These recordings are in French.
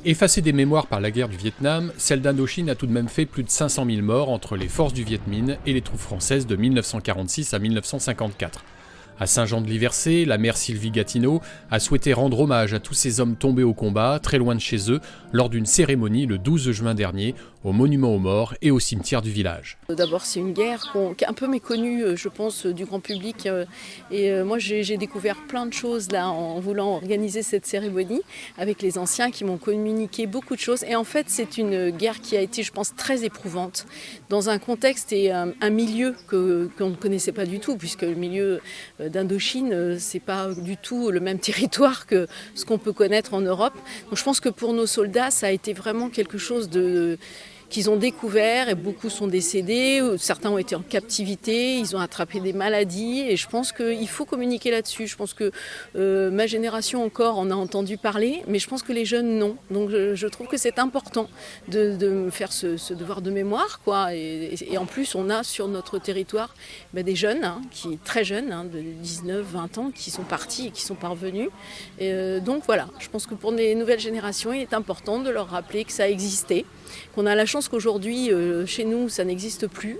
Effacée des mémoires par la guerre du Vietnam, celle d'Indochine a tout de même fait plus de 500 000 morts entre les forces du Viet Minh et les troupes françaises de 1946 à 1954. À Saint-Jean-de-Liversé, la mère Sylvie Gatineau a souhaité rendre hommage à tous ces hommes tombés au combat, très loin de chez eux, lors d'une cérémonie le 12 juin dernier, au monument aux morts et au cimetière du village. D'abord, c'est une guerre qui est un peu méconnue, je pense, du grand public. Moi, j'ai découvert plein de choses là en voulant organiser cette cérémonie avec les anciens qui m'ont communiqué beaucoup de choses. Et en fait, c'est une guerre qui a été, je pense, très éprouvante dans un contexte et un milieu qu'on ne connaissait pas du tout, puisque le milieu d'Indochine, c'est pas du tout le même territoire que ce qu'on peut connaître en Europe. Donc, je pense que pour nos soldats, ça a été vraiment quelque chose qu'ils ont découvert et beaucoup sont décédés, certains ont été en captivité, ils ont attrapé des maladies et je pense qu'il faut communiquer là-dessus. Je pense que ma génération encore en a entendu parler, mais je pense que les jeunes non. Donc je trouve que c'est important de faire ce devoir de mémoire, quoi. Et en plus on a sur notre territoire des jeunes, très jeunes, de 19, 20 ans, qui sont partis et qui sont parvenus. Donc voilà, je pense que pour les nouvelles générations, il est important de leur rappeler que ça a existé, qu'on a la chance qu'aujourd'hui, chez nous, ça n'existe plus,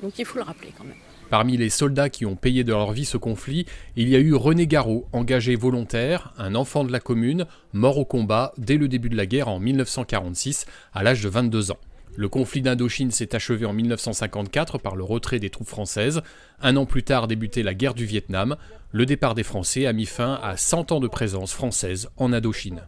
donc il faut le rappeler quand même. Parmi les soldats qui ont payé de leur vie ce conflit, il y a eu René Garot, engagé volontaire, un enfant de la commune, mort au combat dès le début de la guerre en 1946, à l'âge de 22 ans. Le conflit d'Indochine s'est achevé en 1954 par le retrait des troupes françaises. Un an plus tard débutait la guerre du Vietnam. Le départ des Français a mis fin à 100 ans de présence française en Indochine.